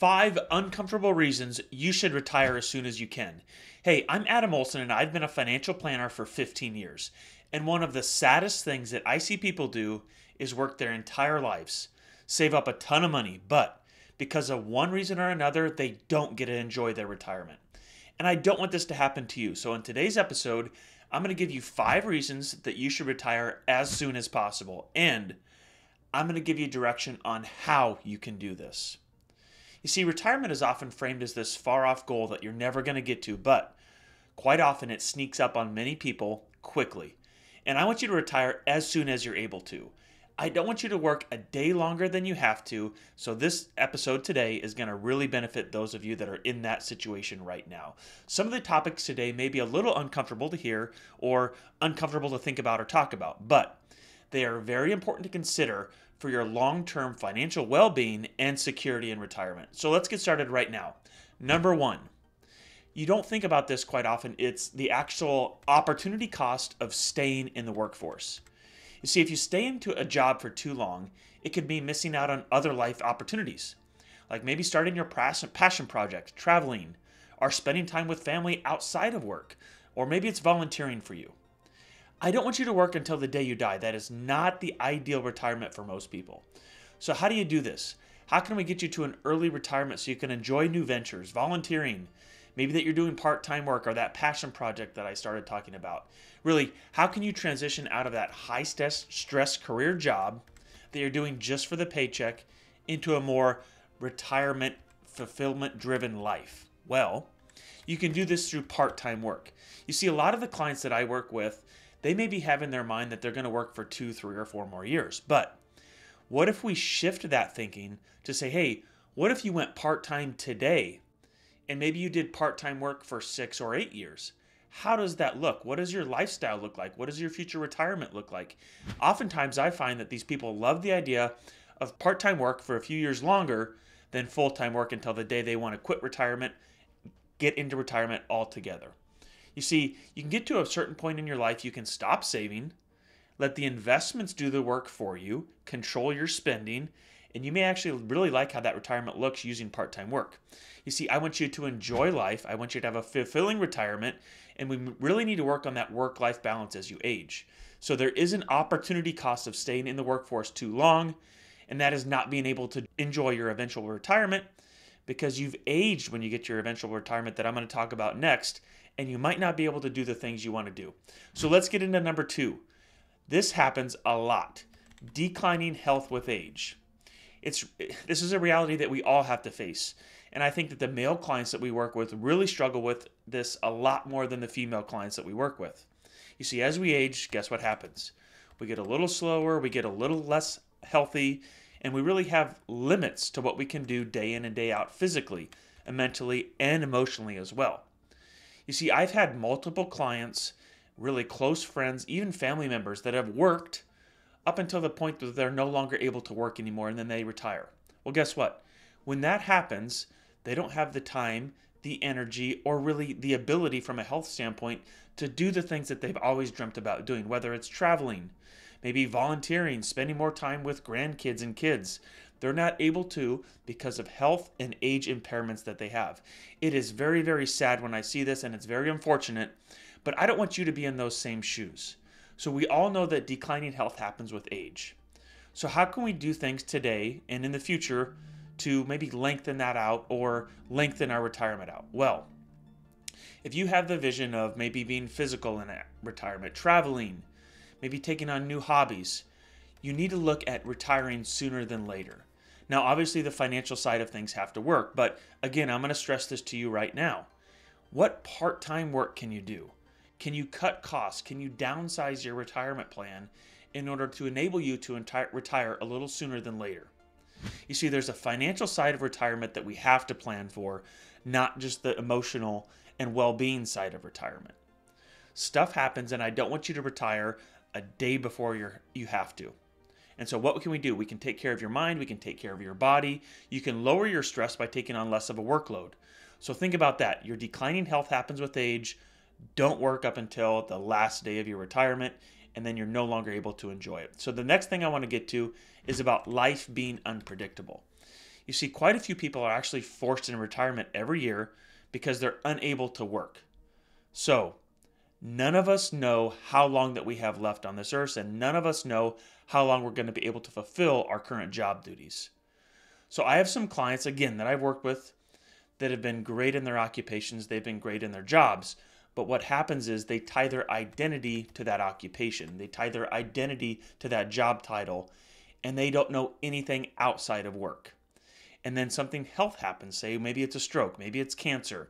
5 uncomfortable reasons you should retire as soon as you can. Hey, I'm Adam Olson and I've been a financial planner for 15 years. And one of the saddest things that I see people do is work their entire lives, save up a ton of money, but because of one reason or another, they don't get to enjoy their retirement. And I don't want this to happen to you. So in today's episode, I'm going to give you 5 reasons that you should retire as soon as possible. And I'm going to give you direction on how you can do this. You see, retirement is often framed as this far-off goal that you're never going to get to, but quite often it sneaks up on many people quickly. And I want you to retire as soon as you're able to. I don't want you to work a day longer than you have to, so this episode today is going to really benefit those of you that are in that situation right now. Some of the topics today may be a little uncomfortable to hear or uncomfortable to think about or talk about, but they are very important to consider for your long-term financial well-being and security in retirement. So let's get started right now. Number 1, you don't think about this quite often. It's the actual opportunity cost of staying in the workforce. You see, if you stay into a job for too long, it could mean missing out on other life opportunities, like maybe starting your passion project, traveling, or spending time with family outside of work, or maybe it's volunteering for you. I don't want you to work until the day you die. That is not the ideal retirement for most people. So how do you do this? How can we get you to an early retirement so you can enjoy new ventures, volunteering, maybe that you're doing part-time work or that passion project that I started talking about? Really, how can you transition out of that high-stress career job that you're doing just for the paycheck into a more retirement, fulfillment-driven life? Well, you can do this through part-time work. You see, a lot of the clients that I work with, they may be having in their mind that they're going to work for 2, 3, or 4 more years. But what if we shift that thinking to say, hey, what if you went part-time today and maybe you did part-time work for 6 or 8 years? How does that look? What does your lifestyle look like? What does your future retirement look like? Oftentimes I find that these people love the idea of part-time work for a few years longer than full-time work until the day they want to quit retirement, get into retirement altogether. You see, you can get to a certain point in your life, you can stop saving, let the investments do the work for you, control your spending, and you may actually really like how that retirement looks using part-time work. You see, I want you to enjoy life. I want you to have a fulfilling retirement, and we really need to work on that work-life balance as you age. So there is an opportunity cost of staying in the workforce too long, and that is not being able to enjoy your eventual retirement because you've aged when you get your eventual retirement that I'm going to talk about next, and you might not be able to do the things you want to do. So let's get into number 2. This happens a lot. Declining health with age. This is a reality that we all have to face. And I think that the male clients that we work with really struggle with this a lot more than the female clients that we work with. You see, as we age, guess what happens? We get a little slower, we get a little less healthy, and we really have limits to what we can do day in and day out physically, and mentally, and emotionally as well. You see, I've had multiple clients, really close friends, even family members that have worked up until the point that they're no longer able to work anymore and then they retire. Well, guess what? When that happens, they don't have the time, the energy, or really the ability from a health standpoint to do the things that they've always dreamt about doing, whether it's traveling, maybe volunteering, spending more time with grandkids and kids. They're not able to because of health and age impairments that they have. It is very, very sad when I see this, and it's very unfortunate, but I don't want you to be in those same shoes. So we all know that declining health happens with age. So how can we do things today and in the future to maybe lengthen that out or lengthen our retirement out? Well, if you have the vision of maybe being physical in retirement, traveling, maybe taking on new hobbies, you need to look at retiring sooner than later. Now, obviously, the financial side of things have to work, but again, I'm going to stress this to you right now. What part-time work can you do? Can you cut costs? Can you downsize your retirement plan in order to enable you to retire a little sooner than later? You see, there's a financial side of retirement that we have to plan for, not just the emotional and well-being side of retirement. Stuff happens, and I don't want you to retire a day before you have to. And so what can we do? We can take care of your mind. We can take care of your body. You can lower your stress by taking on less of a workload. So think about that. Your declining health happens with age. Don't work up until the last day of your retirement, and then you're no longer able to enjoy it. So the next thing I want to get to is about life being unpredictable. You see, quite a few people are actually forced into retirement every year because they're unable to work. So, none of us know how long that we have left on this earth, and none of us know how long we're going to be able to fulfill our current job duties. So I have some clients, again, that I've worked with that have been great in their occupations. They've been great in their jobs. But what happens is they tie their identity to that occupation. They tie their identity to that job title, and they don't know anything outside of work. And then something health happens. Say maybe it's a stroke, maybe it's cancer.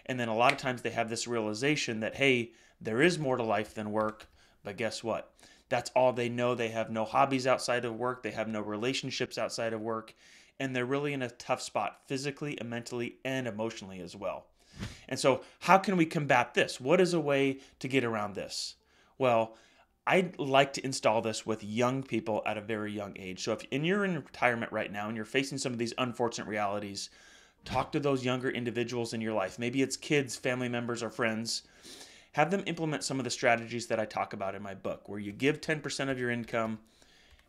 And then a lot of times they have this realization that, hey, there is more to life than work. But guess what? That's all they know. They have no hobbies outside of work. They have no relationships outside of work. And they're really in a tough spot physically and mentally and emotionally as well. And so how can we combat this? What is a way to get around this? Well, I'd like to install this with young people at a very young age. So if you're in retirement right now and you're facing some of these unfortunate realities, talk to those younger individuals in your life. Maybe it's kids, family members, or friends. Have them implement some of the strategies that I talk about in my book, where you give 10% of your income,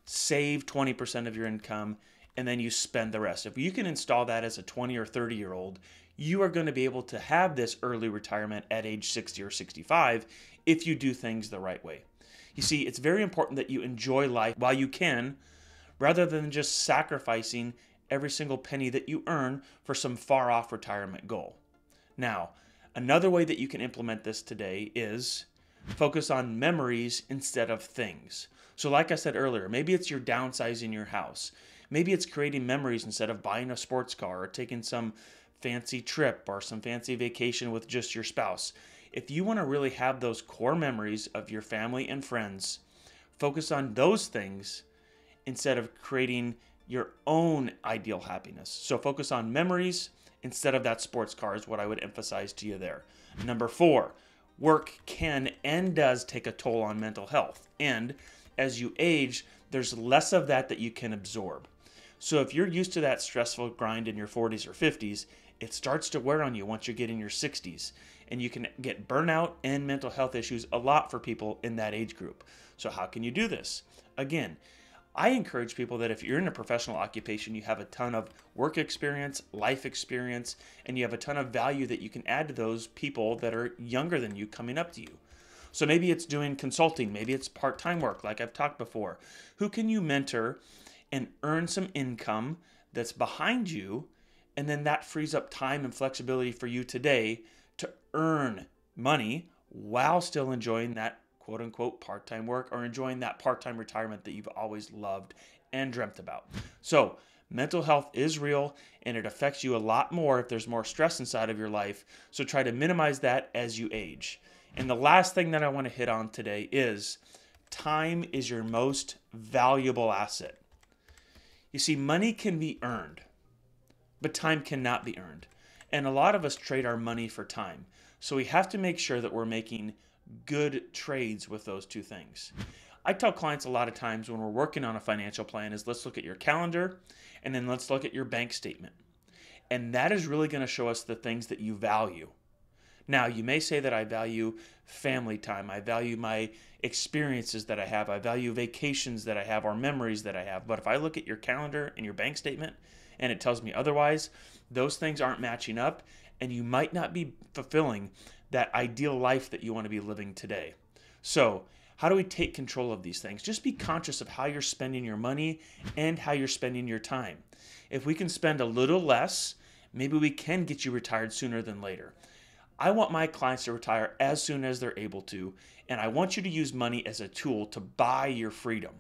save 20% of your income, and then you spend the rest. If you can install that as a 20 or 30-year-old, you are going to be able to have this early retirement at age 60 or 65 if you do things the right way. You see, it's very important that you enjoy life while you can, rather than just sacrificing every single penny that you earn for some far-off retirement goal. Now, another way that you can implement this today is focus on memories instead of things. So like I said earlier, maybe it's your downsizing your house. Maybe it's creating memories instead of buying a sports car or taking some fancy trip or some fancy vacation with just your spouse. If you want to really have those core memories of your family and friends, focus on those things instead of creating your own ideal happiness. So focus on memories instead of that sports car is what I would emphasize to you there. Number 4, work can and does take a toll on mental health. And as you age, there's less of that you can absorb. So if you're used to that stressful grind in your 40s or 50s, it starts to wear on you once you get in your 60s. And you can get burnout and mental health issues a lot for people in that age group. So how can you do this? Again, I encourage people that if you're in a professional occupation, you have a ton of work experience, life experience, and you have a ton of value that you can add to those people that are younger than you coming up to you. So maybe it's doing consulting, maybe it's part-time work like I've talked before. Who can you mentor and earn some income that's behind you, and then that frees up time and flexibility for you today to earn money while still enjoying that quote-unquote part-time work or enjoying that part-time retirement that you've always loved and dreamt about. So mental health is real, and it affects you a lot more if there's more stress inside of your life. So try to minimize that as you age. And the last thing that I want to hit on today is time is your most valuable asset. You see, money can be earned, but time cannot be earned. And a lot of us trade our money for time. So we have to make sure that we're making good trades with those two things. I tell clients a lot of times when we're working on a financial plan is let's look at your calendar and then let's look at your bank statement. And that is really going to show us the things that you value. Now, you may say that I value family time. I value my experiences that I have. I value vacations that I have or memories that I have. But if I look at your calendar and your bank statement and it tells me otherwise, those things aren't matching up and you might not be fulfilling that ideal life that you want to be living today. So, how do we take control of these things? Just be conscious of how you're spending your money and how you're spending your time. If we can spend a little less, maybe we can get you retired sooner than later. I want my clients to retire as soon as they're able to, and I want you to use money as a tool to buy your freedom.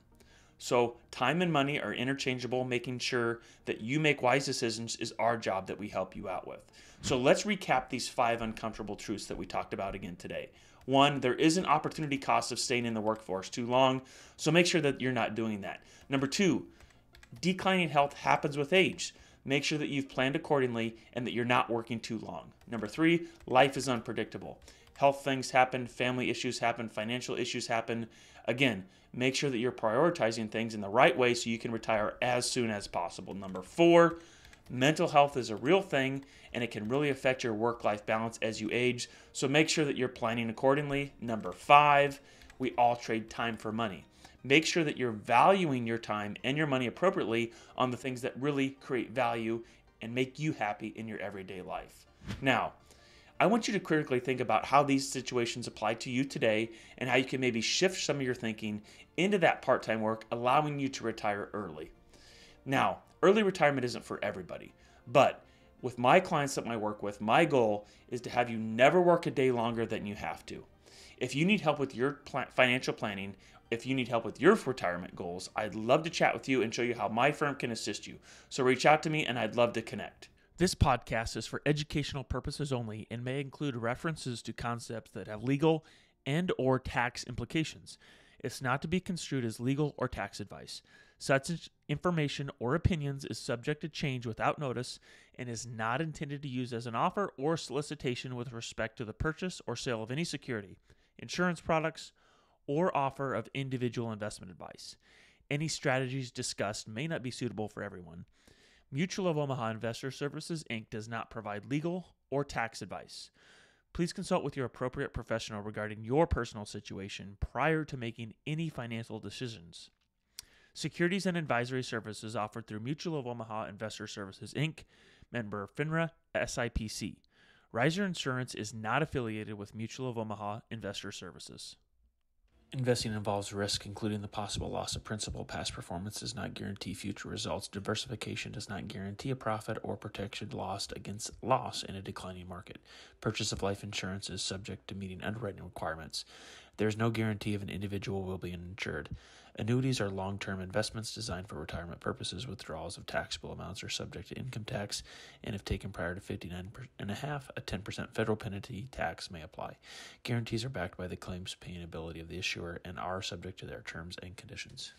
So time and money are interchangeable. Making sure that you make wise decisions is our job that we help you out with. So let's recap these 5 uncomfortable truths that we talked about again today. 1, there is an opportunity cost of staying in the workforce too long, so make sure that you're not doing that. Number 2, declining health happens with age. Make sure that you've planned accordingly and that you're not working too long. Number 3, life is unpredictable. Health things happen, family issues happen, financial issues happen. Again, make sure that you're prioritizing things in the right way so you can retire as soon as possible. Number 4, mental health is a real thing and it can really affect your work-life balance as you age. So make sure that you're planning accordingly. Number 5, we all trade time for money. Make sure that you're valuing your time and your money appropriately on the things that really create value and make you happy in your everyday life. Now, I want you to critically think about how these situations apply to you today and how you can maybe shift some of your thinking into that part-time work, allowing you to retire early. Now, early retirement isn't for everybody, but with my clients that I work with, my goal is to have you never work a day longer than you have to. If you need help with your financial planning, if you need help with your retirement goals, I'd love to chat with you and show you how my firm can assist you. So reach out to me and I'd love to connect. This podcast is for educational purposes only and may include references to concepts that have legal and or tax implications. It's not to be construed as legal or tax advice. Such information or opinions is subject to change without notice and is not intended to use as an offer or solicitation with respect to the purchase or sale of any security, insurance products, or offer of individual investment advice. Any strategies discussed may not be suitable for everyone. Mutual of Omaha Investor Services, Inc. does not provide legal or tax advice. Please consult with your appropriate professional regarding your personal situation prior to making any financial decisions. Securities and advisory services offered through Mutual of Omaha Investor Services, Inc., member FINRA SIPC. Riser Insurance is not affiliated with Mutual of Omaha Investor Services. Investing involves risk, including the possible loss of principal. Past performance does not guarantee future results. Diversification does not guarantee a profit or protection lost against loss in a declining market. Purchase of life insurance is subject to meeting underwriting requirements. There is no guarantee of an individual will be insured. Annuities are long-term investments designed for retirement purposes. Withdrawals of taxable amounts are subject to income tax, and if taken prior to 59.5, a 10% federal penalty tax may apply. Guarantees are backed by the claims paying ability of the issuer and are subject to their terms and conditions.